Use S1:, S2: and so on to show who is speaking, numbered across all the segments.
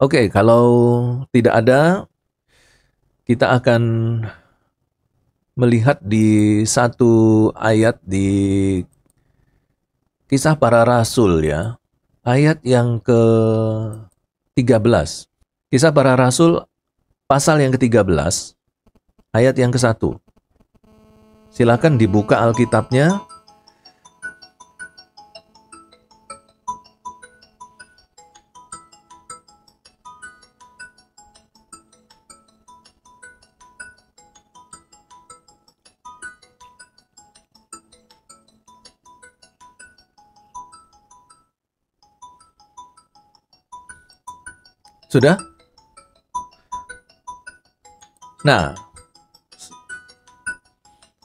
S1: Oke, kalau tidak ada, kita akan melihat di satu ayat di Kisah Para Rasul ya. Ayat yang ke-13. Kisah Para Rasul pasal yang ke-13, ayat yang ke-1. Silakan dibuka Alkitabnya. Sudah? Nah,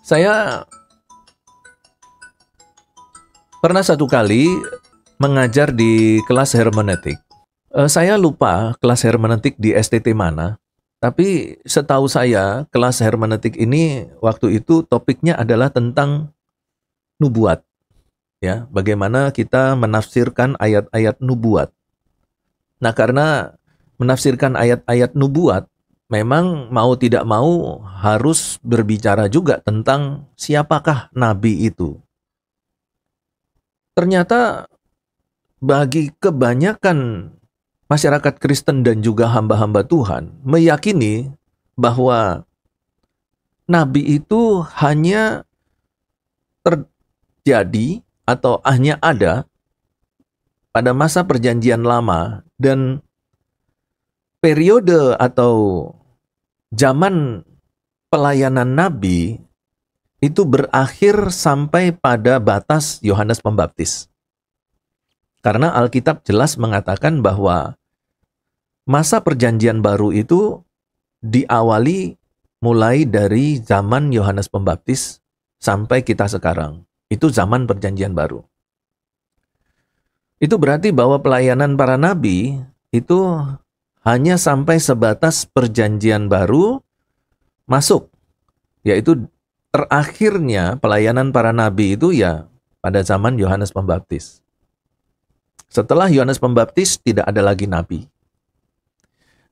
S1: saya pernah satu kali mengajar di kelas hermeneutik. Saya lupa kelas hermeneutik di STT mana, tapi setahu saya kelas hermeneutik ini waktu itu topiknya adalah tentang nubuat, ya, bagaimana kita menafsirkan ayat-ayat nubuat. Nah, karena menafsirkan ayat-ayat nubuat, memang mau tidak mau harus berbicara juga tentang siapakah nabi itu. Ternyata bagi kebanyakan masyarakat Kristen dan juga hamba-hamba Tuhan meyakini bahwa nabi itu hanya terjadi atau hanya ada pada masa perjanjian lama, dan periode atau zaman pelayanan nabi itu berakhir sampai pada batas Yohanes Pembaptis. Karena Alkitab jelas mengatakan bahwa masa perjanjian baru itu diawali mulai dari zaman Yohanes Pembaptis sampai kita sekarang. Itu zaman perjanjian baru. Itu berarti bahwa pelayanan para nabi itu hanya sampai sebatas perjanjian baru masuk. Yaitu terakhirnya pelayanan para nabi itu ya pada zaman Yohanes Pembaptis. Setelah Yohanes Pembaptis tidak ada lagi nabi.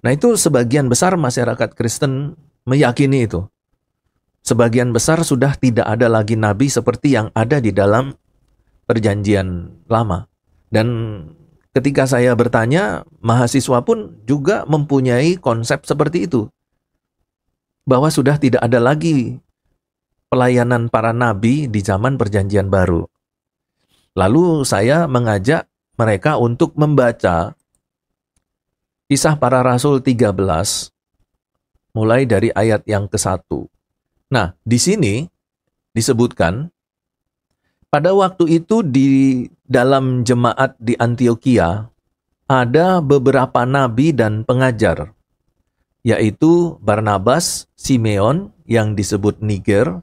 S1: Nah, itu sebagian besar masyarakat Kristen meyakini itu. Sebagian besar sudah tidak ada lagi nabi seperti yang ada di dalam perjanjian lama. Dan ketika saya bertanya, mahasiswa pun juga mempunyai konsep seperti itu. Bahwa sudah tidak ada lagi pelayanan para nabi di zaman perjanjian baru. Lalu saya mengajak mereka untuk membaca Kisah Para Rasul 13, mulai dari ayat yang ke-1. Nah, di sini disebutkan, pada waktu itu di dalam jemaat di Antioquia, ada beberapa nabi dan pengajar, yaitu Barnabas, Simeon yang disebut Niger,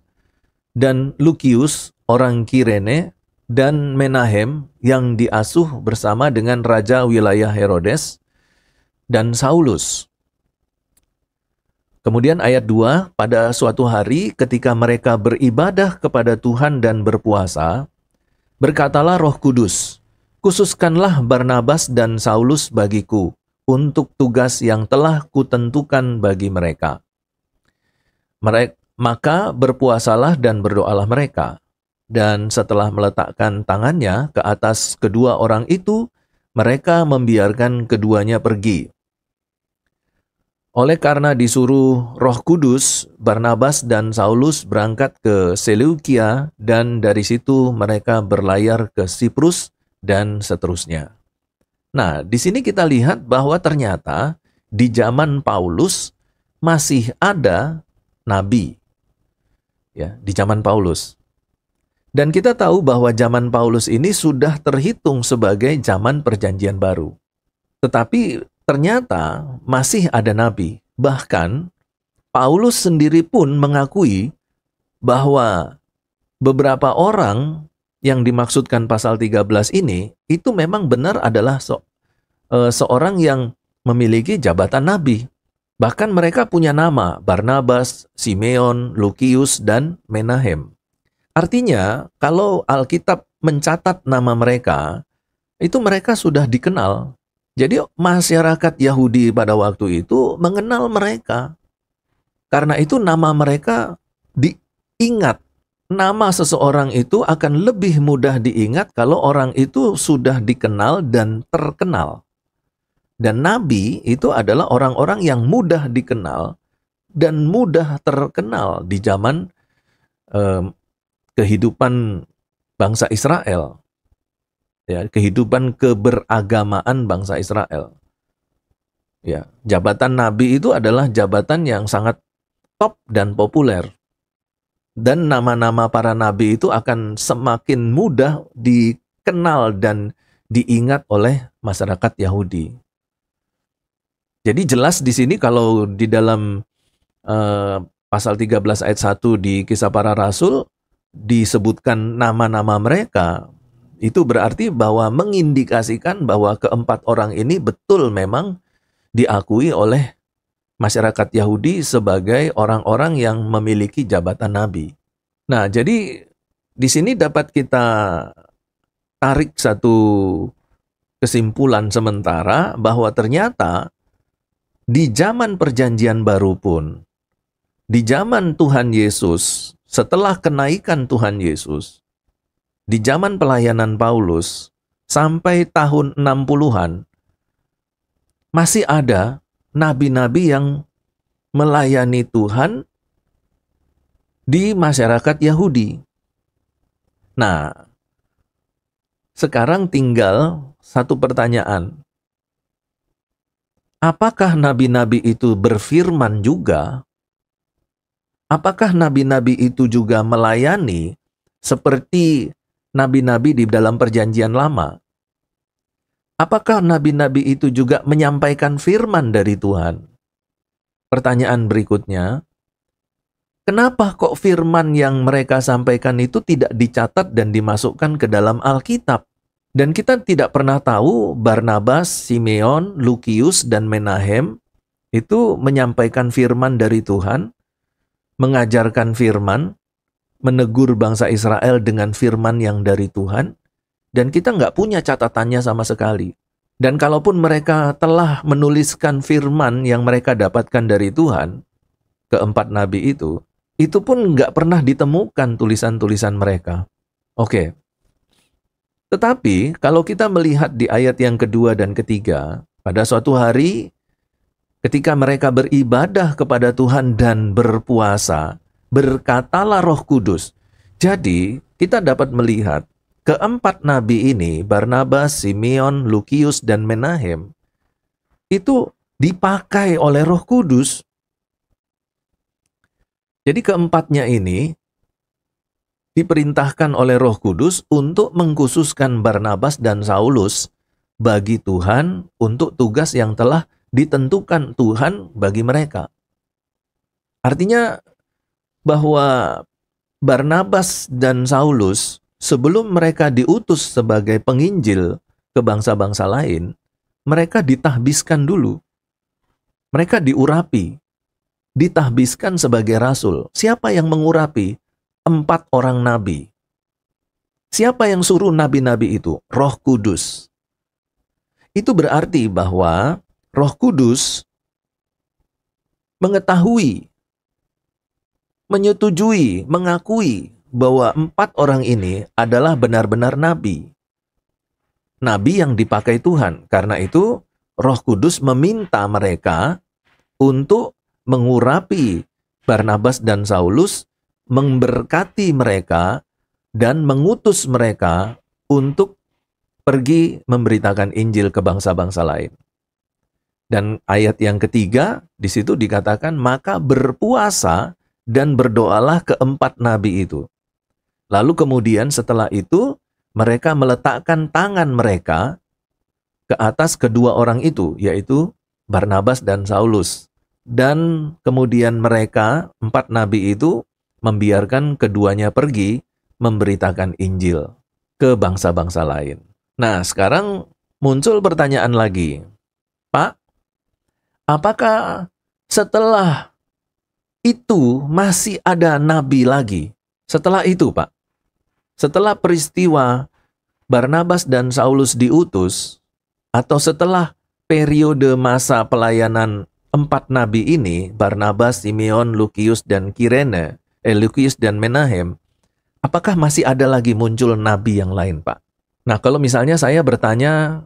S1: dan Lukius, orang Kirene, dan Menahem yang diasuh bersama dengan raja wilayah Herodes, dan Saulus. Kemudian ayat 2, pada suatu hari ketika mereka beribadah kepada Tuhan dan berpuasa, berkatalah Roh Kudus, khususkanlah Barnabas dan Saulus bagiku untuk tugas yang telah kutentukan bagi mereka. Maka berpuasalah dan berdoalah mereka. Dan setelah meletakkan tangannya ke atas kedua orang itu, mereka membiarkan keduanya pergi. Oleh karena disuruh Roh Kudus, Barnabas dan Saulus berangkat ke Seleukia, dan dari situ mereka berlayar ke Siprus dan seterusnya. Nah, di sini kita lihat bahwa ternyata di zaman Paulus masih ada nabi. Ya, di zaman Paulus. Dan kita tahu bahwa zaman Paulus ini sudah terhitung sebagai zaman perjanjian baru. Tetapi ternyata masih ada nabi. Bahkan Paulus sendiri pun mengakui bahwa beberapa orang yang dimaksudkan pasal 13 ini itu memang benar adalah seorang yang memiliki jabatan nabi. Bahkan mereka punya nama, Barnabas, Simeon, Lukius, dan Menahem. Artinya, kalau Alkitab mencatat nama mereka, itu mereka sudah dikenal. Jadi masyarakat Yahudi pada waktu itu mengenal mereka. Karena itu nama mereka diingat. Nama seseorang itu akan lebih mudah diingat kalau orang itu sudah dikenal dan terkenal. Dan nabi itu adalah orang-orang yang mudah dikenal dan mudah terkenal di zaman kehidupan bangsa Israel. Ya, kehidupan keberagamaan bangsa Israel. Ya, jabatan nabi itu adalah jabatan yang sangat top dan populer. Dan nama-nama para nabi itu akan semakin mudah dikenal dan diingat oleh masyarakat Yahudi. Jadi jelas di sini kalau di dalam pasal 13 ayat 1 di Kisah Para Rasul disebutkan nama-nama mereka, itu berarti bahwa mengindikasikan bahwa keempat orang ini betul memang diakui oleh masyarakat Yahudi sebagai orang-orang yang memiliki jabatan nabi. Nah, jadi di sini dapat kita tarik satu kesimpulan sementara bahwa ternyata di zaman Perjanjian Baru pun, di zaman Tuhan Yesus, setelah kenaikan Tuhan Yesus, di zaman pelayanan Paulus, sampai tahun 60-an, masih ada nabi-nabi yang melayani Tuhan di masyarakat Yahudi. Nah, sekarang tinggal satu pertanyaan. Apakah nabi-nabi itu berfirman juga? Apakah nabi-nabi itu juga melayani seperti nabi-nabi di dalam Perjanjian Lama? Apakah nabi-nabi itu juga menyampaikan firman dari Tuhan? Pertanyaan berikutnya, kenapa kok firman yang mereka sampaikan itu tidak dicatat dan dimasukkan ke dalam Alkitab? Dan kita tidak pernah tahu Barnabas, Simeon, Lukius, dan Menahem itu menyampaikan firman dari Tuhan, mengajarkan firman, menegur bangsa Israel dengan firman yang dari Tuhan, dan kita nggak punya catatannya sama sekali. Dan kalaupun mereka telah menuliskan firman yang mereka dapatkan dari Tuhan, keempat nabi itu pun nggak pernah ditemukan tulisan-tulisan mereka. Oke. Tetapi kalau kita melihat di ayat yang kedua dan ketiga, pada suatu hari ketika mereka beribadah kepada Tuhan dan berpuasa, berkatalah Roh Kudus. Jadi kita dapat melihat keempat nabi ini, Barnabas, Simeon, Lukius, dan Menahem, itu dipakai oleh Roh Kudus. Jadi keempatnya ini diperintahkan oleh Roh Kudus untuk mengkhususkan Barnabas dan Saulus bagi Tuhan untuk tugas yang telah ditentukan Tuhan bagi mereka. Artinya bahwa Barnabas dan Saulus sebelum mereka diutus sebagai penginjil ke bangsa-bangsa lain, mereka ditahbiskan dulu. Mereka diurapi, ditahbiskan sebagai rasul. Siapa yang mengurapi? 4 orang nabi. Siapa yang suruh nabi-nabi itu? Roh Kudus. Itu berarti bahwa Roh Kudus mengetahui, menyetujui, mengakui bahwa 4 orang ini adalah benar-benar nabi. Nabi yang dipakai Tuhan. Karena itu Roh Kudus meminta mereka untuk mengurapi Barnabas dan Saulus, memberkati mereka, dan mengutus mereka untuk pergi memberitakan Injil ke bangsa-bangsa lain. Dan ayat yang ketiga, di situ dikatakan, maka berpuasa dan berdoalah keempat nabi itu. Lalu kemudian setelah itu, mereka meletakkan tangan mereka ke atas kedua orang itu, yaitu Barnabas dan Saulus. Dan kemudian mereka, 4 nabi itu, membiarkan keduanya pergi memberitakan Injil ke bangsa-bangsa lain. Nah, sekarang muncul pertanyaan lagi. Pak, apakah setelah itu masih ada nabi lagi? Setelah itu, Pak. Setelah peristiwa Barnabas dan Saulus diutus, atau setelah periode masa pelayanan 4 nabi ini, Barnabas, Simeon, Lukius, dan Lukius dan Menahem, apakah masih ada lagi muncul nabi yang lain, Pak? Nah, kalau misalnya saya bertanya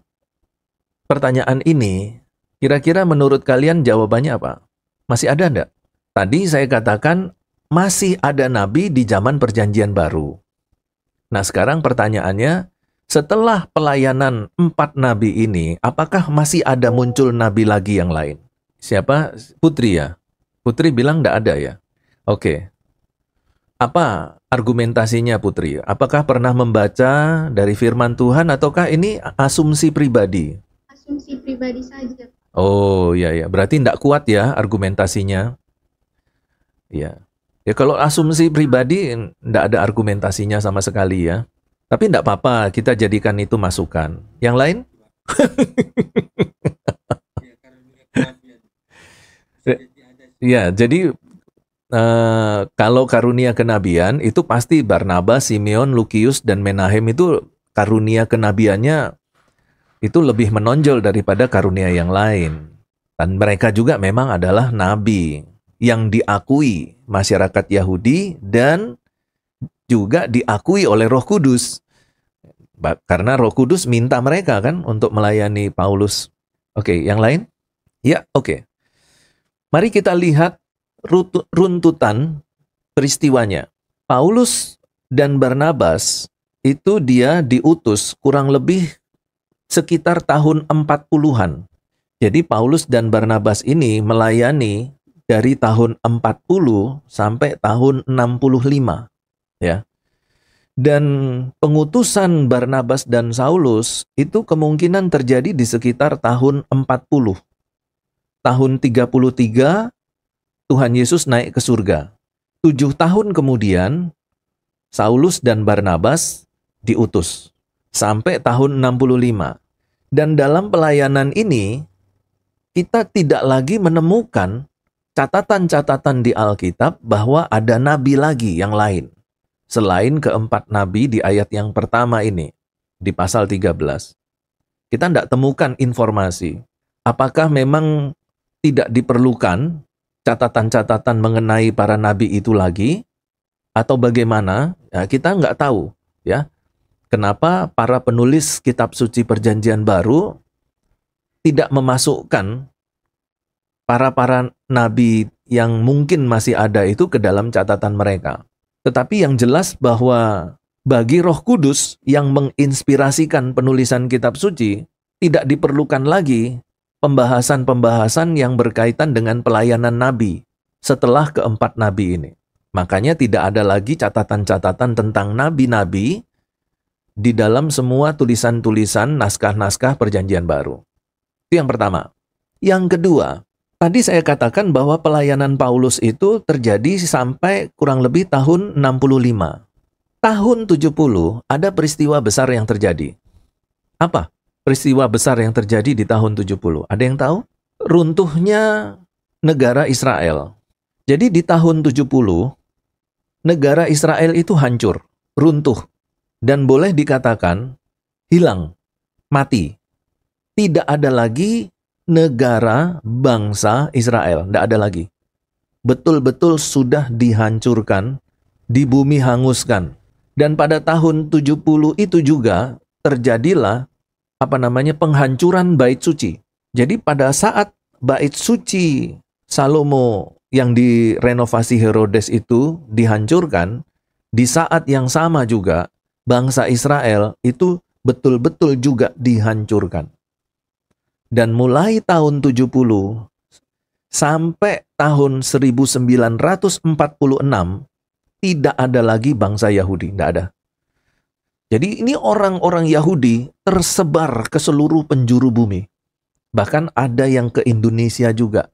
S1: pertanyaan ini, kira-kira menurut kalian jawabannya apa? Masih ada enggak? Tadi saya katakan masih ada nabi di zaman perjanjian baru. Nah, sekarang pertanyaannya, setelah pelayanan 4 nabi ini, apakah masih ada muncul nabi lagi yang lain? Siapa? Putri ya? Putri bilang enggak ada ya? Oke. Apa argumentasinya Putri? Apakah pernah membaca dari firman Tuhan ataukah ini asumsi pribadi?
S2: Asumsi pribadi saja.
S1: Oh iya ya, berarti enggak kuat ya argumentasinya. Ya. Ya kalau asumsi pribadi enggak ada argumentasinya sama sekali ya. Tapi enggak apa-apa, kita jadikan itu masukan. Yang lain? Ya, jadi kalau karunia kenabian itu pasti Barnabas, Simeon, Lukius, dan Menahem itu karunia kenabiannya itu lebih menonjol daripada karunia yang lain. Dan mereka juga memang adalah nabi yang diakui masyarakat Yahudi dan juga diakui oleh Roh Kudus. Karena Roh Kudus minta mereka kan untuk melayani Paulus. Oke, yang lain? Ya, oke. Mari kita lihat runtutan peristiwanya. Paulus dan Barnabas itu dia diutus kurang lebih sekitar tahun 40-an. Jadi Paulus dan Barnabas ini melayani dari tahun 40 sampai tahun 65. Ya. Dan pengutusan Barnabas dan Saulus itu kemungkinan terjadi di sekitar tahun 40. Tahun 33, Tuhan Yesus naik ke surga. 7 tahun kemudian, Saulus dan Barnabas diutus. Sampai tahun 65. Dan dalam pelayanan ini, kita tidak lagi menemukan catatan-catatan di Alkitab bahwa ada nabi lagi yang lain. Selain keempat nabi di ayat yang pertama ini, di pasal 13. Kita tidak temukan informasi. Apakah memang tidak diperlukan catatan-catatan mengenai para nabi itu lagi, atau bagaimana? Ya, kita nggak tahu. Ya, kenapa para penulis kitab suci Perjanjian Baru tidak memasukkan para nabi yang mungkin masih ada itu ke dalam catatan mereka. Tetapi yang jelas bahwa bagi Roh Kudus yang menginspirasikan penulisan kitab suci, tidak diperlukan lagi pembahasan-pembahasan yang berkaitan dengan pelayanan nabi setelah keempat nabi ini. Makanya tidak ada lagi catatan-catatan tentang nabi-nabi di dalam semua tulisan-tulisan naskah-naskah Perjanjian Baru. Itu yang pertama. Yang kedua, tadi saya katakan bahwa pelayanan Paulus itu terjadi sampai kurang lebih tahun 65. Tahun 70 ada peristiwa besar yang terjadi. Apa peristiwa besar yang terjadi di tahun 70? Ada yang tahu? Runtuhnya negara Israel. Jadi di tahun 70, negara Israel itu hancur, runtuh. Dan boleh dikatakan hilang, mati. Tidak ada lagi negara bangsa Israel, tidak ada lagi. Betul-betul sudah dihancurkan, di bumi hanguskan. Dan pada tahun 70 itu juga terjadilah penghancuran bait suci. Jadi pada saat bait suci Salomo yang direnovasi Herodes itu dihancurkan, di saat yang sama juga bangsa Israel itu betul-betul juga dihancurkan. Dan mulai tahun 70 sampai tahun 1946 tidak ada lagi bangsa Yahudi, tidak ada. Jadi ini orang-orang Yahudi tersebar ke seluruh penjuru bumi. Bahkan ada yang ke Indonesia juga.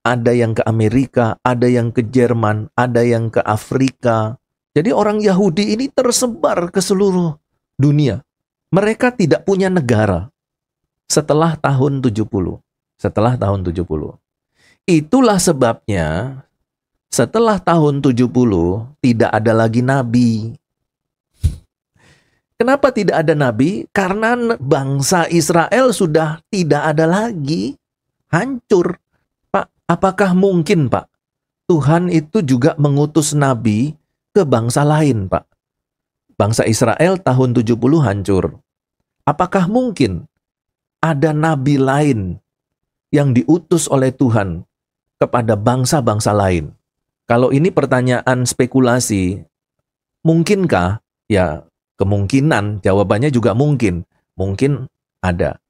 S1: Ada yang ke Amerika, ada yang ke Jerman, ada yang ke Afrika. Jadi orang Yahudi ini tersebar ke seluruh dunia. Mereka tidak punya negara setelah tahun 70. Setelah tahun 70. Itulah sebabnya setelah tahun 70 tidak ada lagi nabi. Kenapa tidak ada nabi? Karena bangsa Israel sudah tidak ada lagi. Hancur. Pak, apakah mungkin, Pak, Tuhan itu juga mengutus nabi ke bangsa lain, Pak? Bangsa Israel tahun 70 hancur. Apakah mungkin ada nabi lain yang diutus oleh Tuhan kepada bangsa-bangsa lain? Kalau ini pertanyaan spekulasi, mungkinkah? Ya, kemungkinan, jawabannya juga mungkin. Mungkin ada.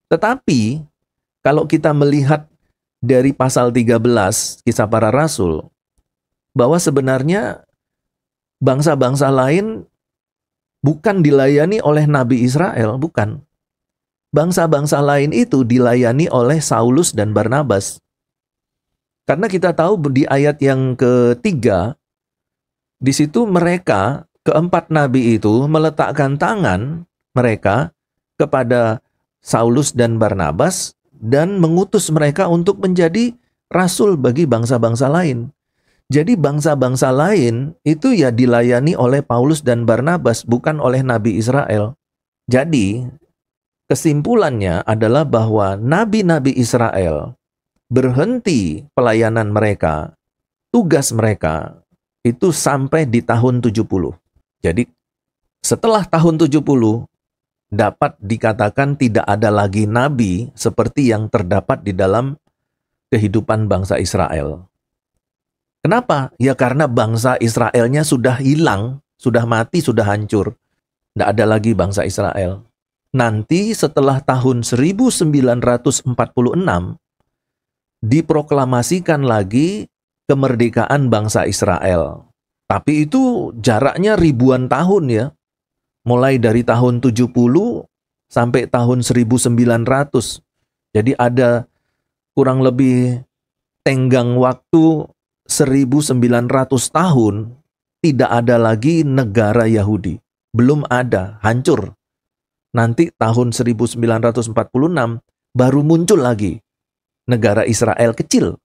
S1: Tetapi, kalau kita melihat dari pasal 13 Kisah Para Rasul, bahwa sebenarnya bangsa-bangsa lain bukan dilayani oleh Nabi Israel, bukan. Bangsa-bangsa lain itu dilayani oleh Saulus dan Barnabas. Karena kita tahu di ayat yang ketiga, di situ mereka, keempat nabi itu meletakkan tangan mereka kepada Saulus dan Barnabas dan mengutus mereka untuk menjadi rasul bagi bangsa-bangsa lain. Jadi bangsa-bangsa lain itu ya dilayani oleh Paulus dan Barnabas, bukan oleh Nabi Israel. Jadi kesimpulannya adalah bahwa nabi-nabi Israel berhenti pelayanan mereka, tugas mereka itu sampai di tahun 70. Jadi setelah tahun 70 dapat dikatakan tidak ada lagi nabi seperti yang terdapat di dalam kehidupan bangsa Israel. Kenapa? Ya karena bangsa Israelnya sudah hilang, sudah mati, sudah hancur. Tidak ada lagi bangsa Israel. Nanti setelah tahun 1946 diproklamasikan lagi kemerdekaan bangsa Israel. Tapi itu jaraknya ribuan tahun ya. Mulai dari tahun 70 sampai tahun 1900. Jadi ada kurang lebih tenggang waktu 1900 tahun tidak ada lagi negara Yahudi. Belum ada, hancur. Nanti tahun 1946 baru muncul lagi negara Israel kecil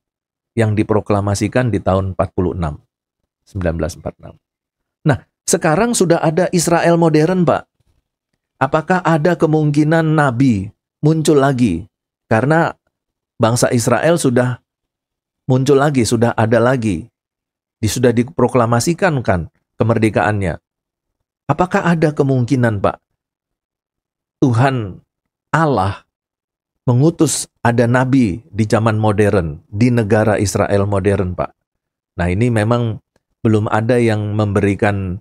S1: yang diproklamasikan di tahun 1946. Nah, sekarang sudah ada Israel modern, Pak. Apakah ada kemungkinan nabi muncul lagi? Karena bangsa Israel sudah muncul lagi, sudah ada lagi. Sudah diproklamasikan kan kemerdekaannya. Apakah ada kemungkinan, Pak, Tuhan Allah mengutus ada nabi di zaman modern, di negara Israel modern, Pak? Nah, ini memang belum ada yang memberikan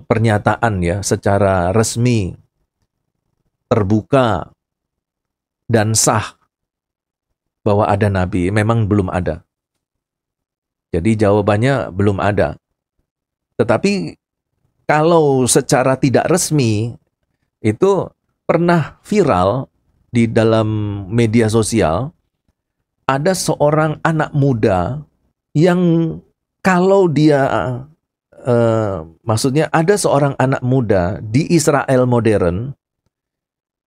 S1: pernyataan ya secara resmi, terbuka, dan sah bahwa ada nabi. Memang belum ada. Jadi jawabannya belum ada. Tetapi kalau secara tidak resmi itu pernah viral di dalam media sosial, ada seorang anak muda yang kalau dia maksudnya ada seorang anak muda di Israel modern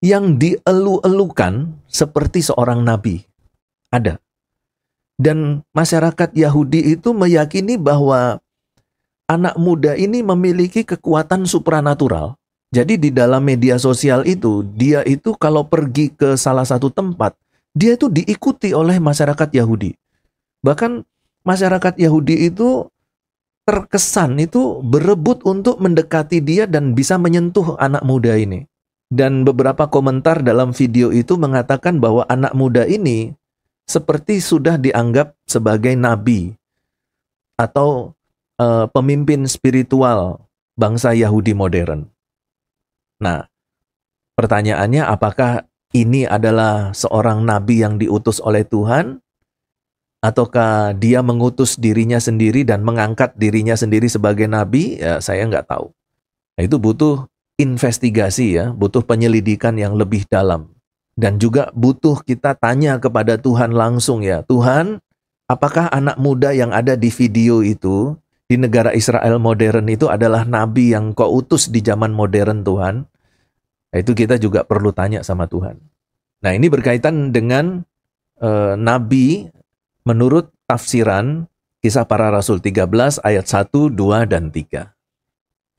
S1: yang dielu-elukan seperti seorang nabi. Ada. Dan masyarakat Yahudi itu meyakini bahwa anak muda ini memiliki kekuatan supranatural. Jadi di dalam media sosial itu, dia itu kalau pergi ke salah satu tempat, dia itu diikuti oleh masyarakat Yahudi. Bahkan masyarakat Yahudi itu terkesan itu berebut untuk mendekati dia dan bisa menyentuh anak muda ini. Dan beberapa komentar dalam video itu mengatakan bahwa anak muda ini seperti sudah dianggap sebagai nabi atau pemimpin spiritual bangsa Yahudi modern. Nah, pertanyaannya apakah ini adalah seorang nabi yang diutus oleh Tuhan? Ataukah dia mengutus dirinya sendiri dan mengangkat dirinya sendiri sebagai nabi? Ya, saya nggak tahu. Nah, itu butuh investigasi ya, butuh penyelidikan yang lebih dalam. Dan juga butuh kita tanya kepada Tuhan langsung ya. Tuhan, apakah anak muda yang ada di video itu, di negara Israel modern itu adalah nabi yang kau utus di zaman modern Tuhan? Nah, itu kita juga perlu tanya sama Tuhan. Nah, ini berkaitan dengan nabi menurut tafsiran Kisah Para Rasul 13 ayat 1, 2, dan 3.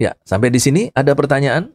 S1: Ya, sampai di sini ada pertanyaan?